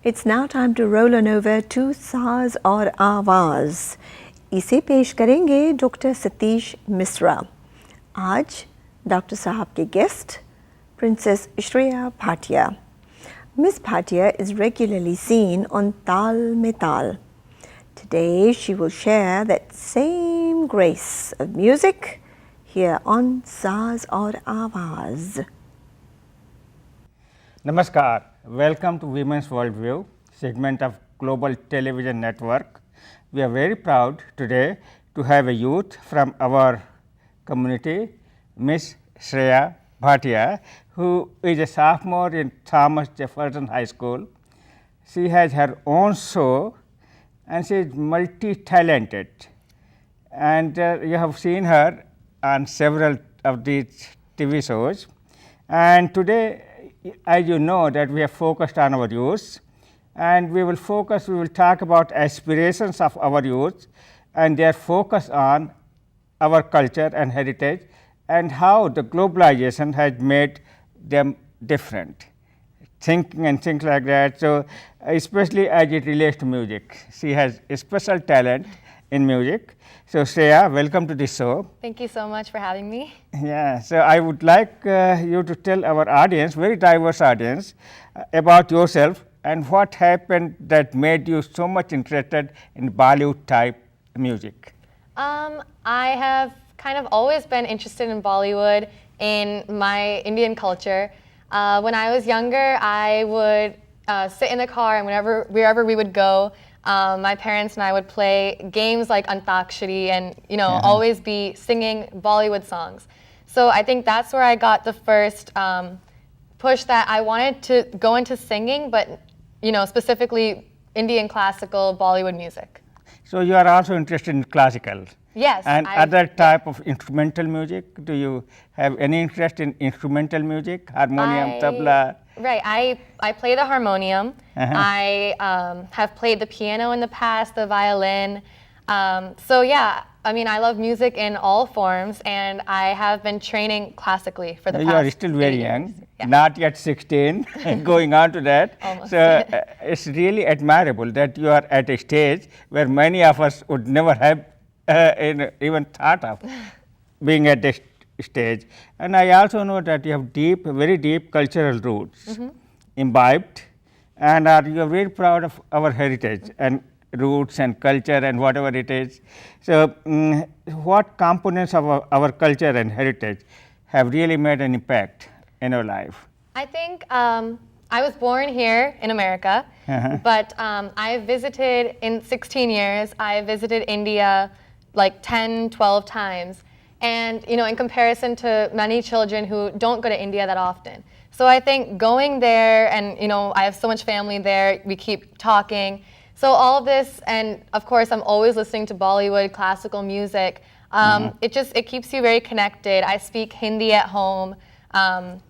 It's now time to roll on over to Saaz और आवाज़. इसे पेश करेंगे डॉक्टर सतीश मिश्रा. आज डॉक्टर साहब के guest Princess Shreya Bhatia. Miss Bhatia is regularly seen on Tal Mein Tal. Today she will share that same grace of music here on Saaz और आवाज़. Namaskar. Welcome to Women's Worldview, segment of Global Television Network. We are very proud today to have a youth from our community, Miss Shreya Bhatia, who is a sophomore in Thomas Jefferson High School. She has her own show and she is multi-talented. And you have seen her on several of these TV shows. And today, as you know, that we are focused on our youth, and we will talk about aspirations of our youth and their focus on our culture and heritage and how the globalization has made them different, thinking and things like that. So, especially as it relates to music, she has a special talent in music. So, Shreya, welcome to this show. Thank you so much for having me. Yeah, so I would like you to tell our audience, very diverse audience, about yourself and what happened that made you so much interested in Bollywood type music. I have kind of always been interested in Bollywood in my Indian culture. When I was younger, I would sit in the car and wherever we would go, my parents and I would play games like Antakshari and always be singing Bollywood songs. So I think that's where I got the first push that I wanted to go into singing, but specifically Indian classical Bollywood music. So you are also interested in classical? Yes. And other type of instrumental music? Do you have any interest in instrumental music, harmonium, tabla? Right. I play the harmonium. I have played the piano in the past, the violin. So yeah, I mean, I love music in all forms, and I have been training classically for the past. You are still very young, yeah. Not yet 16, going on to that. Almost. So it's really admirable that you are at a stage where many of us would never have even thought of being at this stage. And I also know that you have very deep cultural roots, imbibed, and you are very proud of our heritage and roots and culture and whatever it is. So, what components of our culture and heritage have really made an impact in your life? I think I was born here in America, but I visited in 16 years. I visited India like 10, 12 times. And in comparison to many children who don't go to India that often. So I think going there, and I have so much family there, we keep talking. So all of this, and of course I'm always listening to Bollywood, classical music. It keeps you very connected. I speak Hindi at home.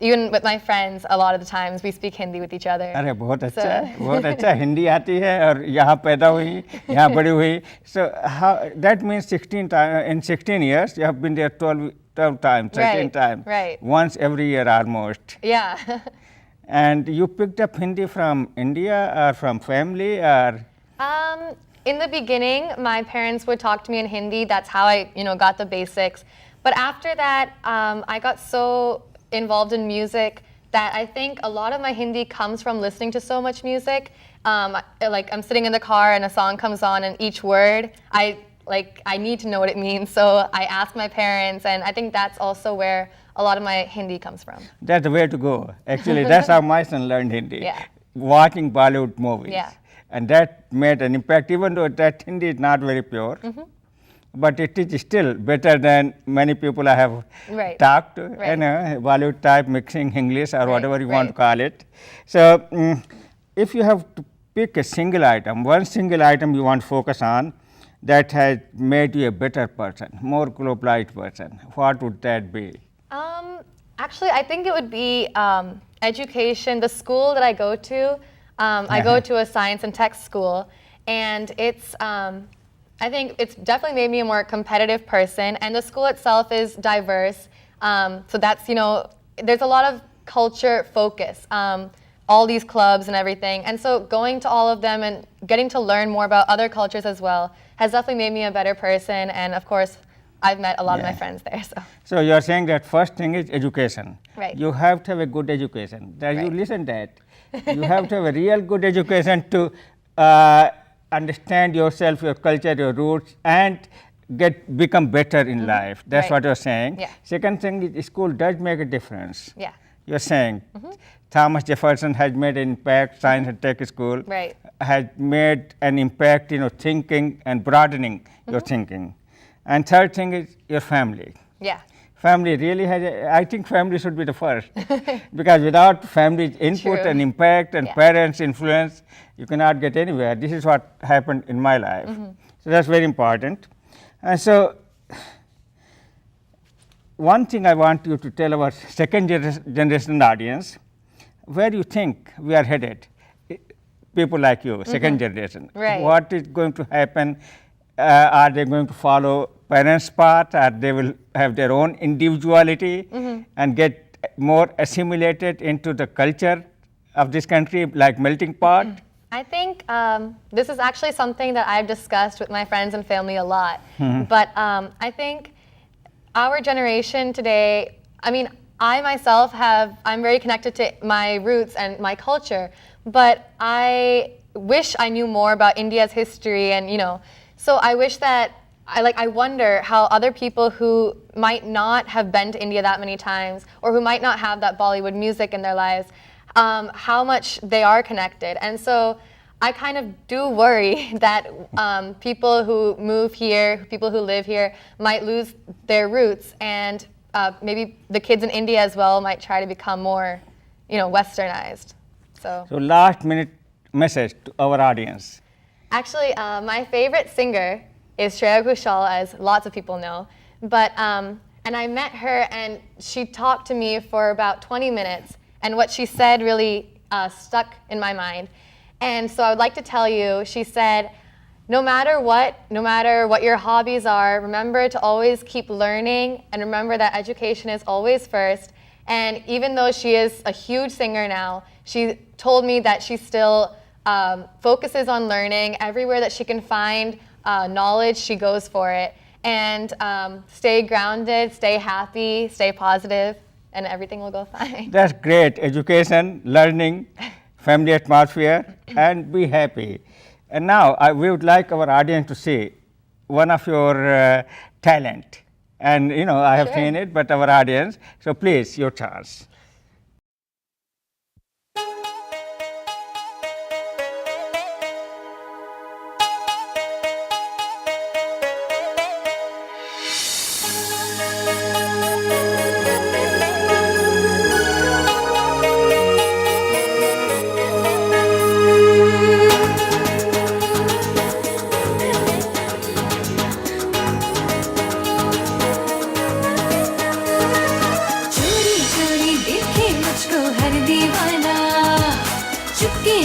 Even with my friends, a lot of the times we speak Hindi with each other. अरे बहुत अच्छा हिंदी आती है और यहाँ पैदा हुई यहाँ बड़ी हुई. So that means 16 times in 16 years you have been there 12 times, 13 times, right. Once every year almost. Yeah. And you picked up Hindi from India or from family or? In the beginning, my parents would talk to me in Hindi. That's how I got the basics. But after that, I got so involved in music that I think a lot of my Hindi comes from listening to so much music. Like I'm sitting in the car and a song comes on and each word I need to know what it means, so I ask my parents, and I think that's also where a lot of my Hindi comes from. That's the way to go. Actually, that's how my son learned Hindi. Yeah. Watching Bollywood movies. Yeah. And that made an impact, even though that Hindi is not very pure. But it is still better than many people I have talked to, Bollywood type mixing English or whatever you want to call it. So, if you have to pick a single item, one single item you want to focus on that has made you a better person, more globalized person, what would that be? Actually, I think it would be education. The school that I go to, I go to a science and tech school, and it's I think it's definitely made me a more competitive person, and the school itself is diverse. So that's, there's a lot of culture focus. all these clubs and everything. And so going to all of them and getting to learn more about other cultures as well has definitely made me a better person. And of course, I've met a lot of my friends there. So you are saying that first thing is education. Right. You have to have a good education. That Right. You listen that. You have to have a real good education to understand yourself, your culture, your roots, and become better in life. That's Right. what you're saying. Yeah. Second thing is school does make a difference. Yeah. You're saying Thomas Jefferson has made an impact, science and tech school Right. has made an impact, thinking and broadening your thinking. And third thing is your family. Yeah. Family really has I think family should be the first because without family input True. and impact and Yeah. parents influence, you cannot get anywhere. This is what happened in my life. So that's very important. And so one thing I want you to tell our second generation audience, where you think we are headed, people like you, second generation. Right. What is going to happen? Are they going to follow parents' path, or they will have their own individuality and get more assimilated into the culture of this country like melting pot? I think this is actually something that I've discussed with my friends and family a lot. But I think our generation today, I mean, I myself I'm very connected to my roots and my culture, but I wish I knew more about India's history and, so I wish that, I wonder how other people who might not have been to India that many times or who might not have that Bollywood music in their lives, how much they are connected. And so I kind of do worry that people who move here, people who live here might lose their roots, and maybe the kids in India as well might try to become more, westernized. So last minute message to our audience. actually, my favorite singer is Shreya Bhatia, as lots of people know. But and I met her, and she talked to me for about 20 minutes, and what she said really stuck in my mind. And so I would like to tell you, she said, no matter what your hobbies are, remember to always keep learning, and remember that education is always first. And even though she is a huge singer now, she told me that she still focuses on learning. Everywhere that she can find knowledge, she goes for it. And stay grounded, stay happy, stay positive, and everything will go fine. That's great. Education, learning, family atmosphere, and be happy. And now we would like our audience to see one of your talent. And I have seen it, but our audience. So please, your chance.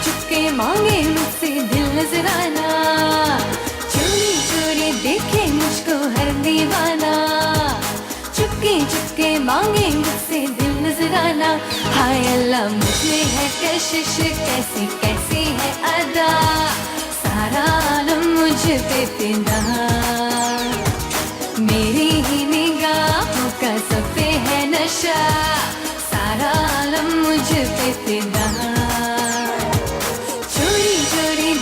चुपके मांगे मुझसे दिल नजराना, चोरी चोरी देखे मुझको हर दीवाना, चुपके मांगे मुझसे दिल नजराना। हाय अल्लाह मुझमें है कशिश, कैसी कैसी है अदा, सारा आलम मुझ पे फिदा, मेरी ही निगाहों का सब पे है नशा, सारा आलम मुझ पे फिदा।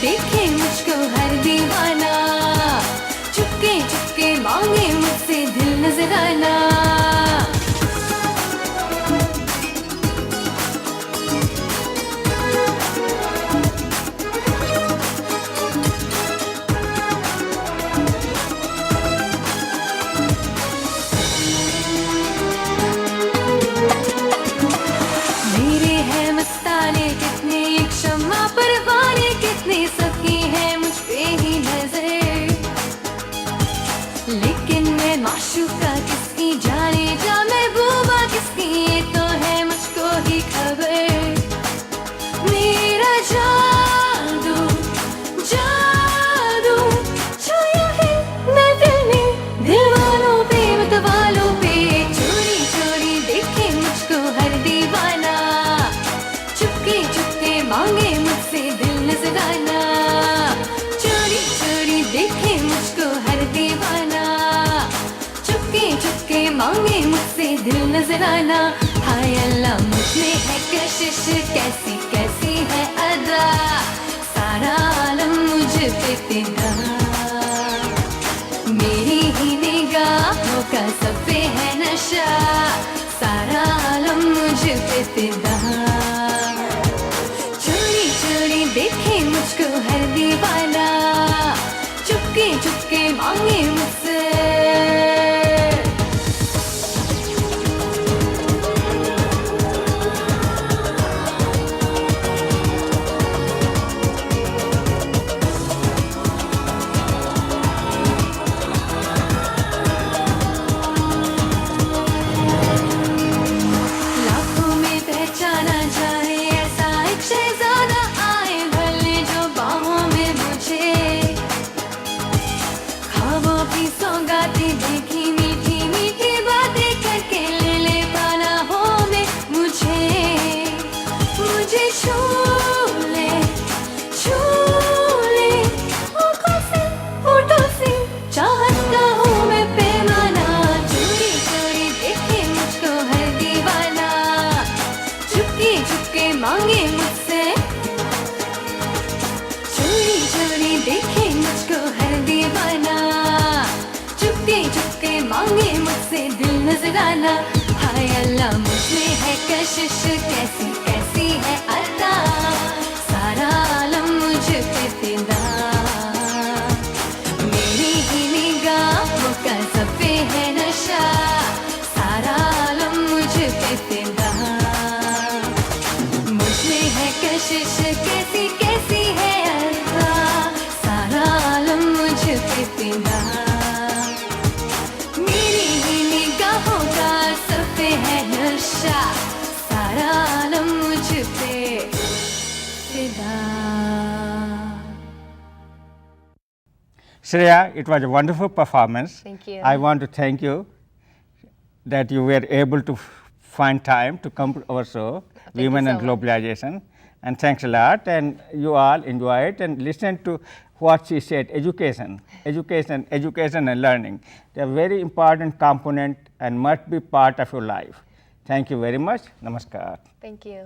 देखे मुझको हर दीवाना, चुपके मांगे मुझसे दिल नजराना। मेरे हैं मस्ताने कितने, एक शम्मा परवाने कितने, सबकी है मुझ पे ही नजर, लेकिन मैं माशूका किसकी दिल नजराना, हाय अल्लाह मुझ में है कशिश, कैसी कैसी है अदा, सारा आलम मुझ पे फिदा, मेरी ही निगाहों का सब पे है नशा, सारा आलम मुझ पे फिदा, चोरी चोरी देखे मुझको हर दीवाना, चुपके चुपके मांगे मुझसे, लाखों में पहचाना जाए ऐसा एक शहजादा आए, भले जो बाहों में मुझे, ख्वाबों की सौगातें देखी, मीठी मीठी बातें करके ले ले पनाहों में मुझे, मुझे छू ले आँखों से होठों से, चाहता हूँ मैं पैमाना, चोरी चोरी देखे मुझको हर दीवाना, चुपके चुपके मांगे मुझसे, चोरी चोरी देखे मुझको हर दीवाना, चुपके चुपके मांगे मुझसे दिल नजराना, हाय अल्लाह मुझ में है कशिश, कैसी कैसी है अदा, सारा आलम मुझ पे फिदा, मेरी ही निगाहों का सब पे है नशा, सारा आलम मुझ पे फिदा, मुझ में है कशिश, कैसी कैसी है अदा, सारा आलम मुझ पे फिदा, मेरी ही निगाहों का सब पे है नशा, सारा आलम मुझ पे फिदा। Shreya, it was a wonderful performance. Thank you. I want to thank you that you were able to find time to come to our show, you Women so and much. Globalization. And thanks a lot. And you all enjoy it and listen to what she said, education, education, education and learning. They are very important component and must be part of your life. Thank you very much. Namaskar. Thank you.